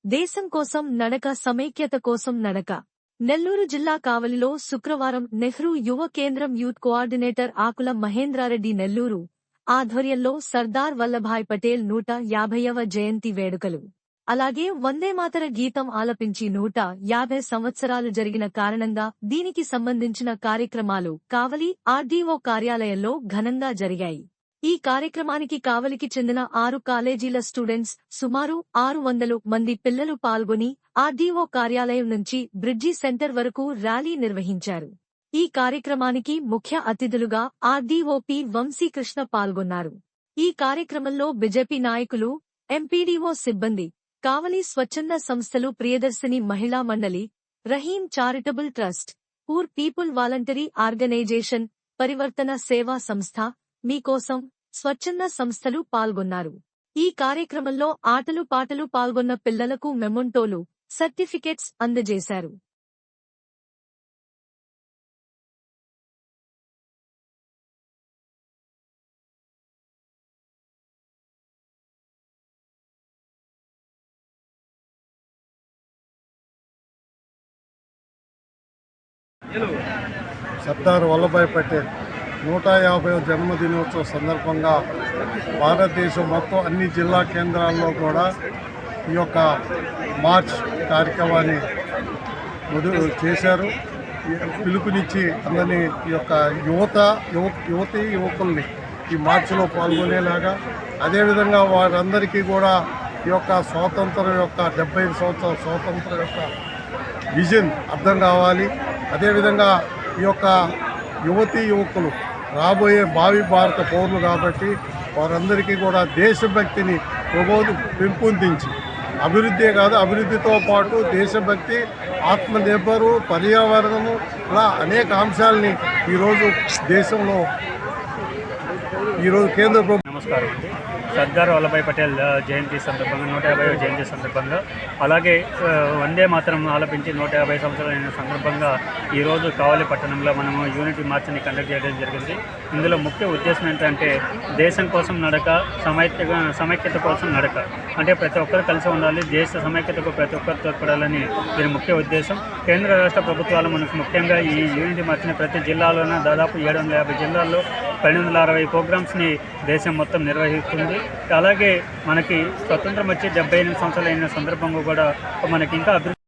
దేశం కోసం నడక సమైక్యత కోసం నడక నెల్లూరు జిల్లా కావలిలో శుక్రవారం నెహ్రూ యువ కేంద్రం యూత్ కోఆర్డినేటర్ ఆకుల మహేంద్రారెడ్డి నెల్లూరు ఆధ్వర్యంలో సర్దార్ వల్లభాయ్ పటేల్ 150వ జయంతి వేడుకలు అలాగే వందేమాతర గీతం ఆలపించి 150 సంవత్సరాలు జరిగిన కారణంగా దీనికి సంబంధించిన కార్యక్రమాలు కావలి ఆర్డీఓ కార్యాలయంలో ఘనంగా జరిగాయి। ఈ కార్యక్రమానికి కావలికి చెందిన 6 కాలేజీల స్టూడెంట్స్ సుమారు 600 మంది పిల్లలు పాల్గొని ఆర్డీఓ కార్యాలయం నుంచి బ్రిడ్జి సెంటర్ వరకు ర్యాలీ నిర్వహించారు। ఈ కార్యక్రమానికి ముఖ్య అతిథులుగా ఆర్డీఓ పి వంశీకృష్ణ పాల్గొన్నారు। ఈ కార్యక్రమంలో బీజేపీ నాయకులు, ఎంపీడీఓ సిబ్బంది, కావలి స్వచ్ఛంద సంస్థలు Priyadarshini Mahila Mandali, Rahim charitable trust, poor people voluntary organisation, Parivartana Seva సంస్థ, మీకోసం స్వచ్ఛంద సంస్థలు పాల్గొన్నారు। ఈ కార్యక్రమంలో ఆటలు పాటలు పాల్గొన్న పిల్లలకు మెమొంటోలు, సర్టిఫికెట్స్ అందజేశారు। సర్దార్ వల్లభాయ్ పటేల్ 150వ జన్మదినోత్సవ సందర్భంగా భారతదేశం మొత్తం అన్ని జిల్లా కేంద్రాల్లో కూడా ఈ యొక్క మార్చ్ కార్యక్రమాన్ని చేశారు। పిలుపునిచ్చి అందరినీ ఈ యొక్క యువకుల్ని ఈ మార్చిలో పాల్గొనేలాగా, అదేవిధంగా వారందరికీ కూడా ఈ యొక్క స్వాతంత్రం యొక్క 75 సంవత్సరాల స్వాతంత్రం యొక్క విజన్ అర్థం కావాలి। అదేవిధంగా ఈ యొక్క యువకులు రాబోయే భావి భారత పౌరులు కాబట్టి వారందరికీ కూడా దేశభక్తిని పెంపొందించి అభివృద్ధే కాదు, అభివృద్ధితో పాటు దేశభక్తి, ఆత్మనిర్భరు, పర్యావరణము ఇలా అనేక అంశాలని ఈరోజు దేశంలో కేంద్ర ప్రభుత్వం నమస్కారం అండి। సర్దార్ వల్లభాయ్ పటేల్ జయంతి సందర్భంగా 150వ జయంతి సందర్భంగా అలాగే వందే మాతరం ఆలపించి 150 సంవత్సరాలైన సందర్భంగా ఈరోజు కావలి పట్టణంలో మనము యూనిటీ మార్చ్ని కండక్ట్ చేయడం జరిగింది। ఇందులో ముఖ్య ఉద్దేశం ఏంటంటే దేశం కోసం నడక, సమైక్యత కోసం నడక, అంటే ప్రతి ఒక్కరు కలిసి ఉండాలి, దేశ సమైక్యతకు ప్రతి ఒక్కరు తోడ్పడాలని దీని ముఖ్య ఉద్దేశం। కేంద్ర రాష్ట్ర ప్రభుత్వాలు మనకు ముఖ్యంగా ఈ యూనిటీ మార్చ్ని ప్రతి జిల్లాలోనూ దాదాపు 750 జిల్లాల్లో 1260 ప్రోగ్రామ్స్ని దేశం మొత్తం నిర్వహిస్తుంది। అలాగే మనకి స్వతంత్రం వచ్చి 78 సంవత్సరాలు అయిన సందర్భంగా కూడా మనకి ఇంకా అభివృద్ధి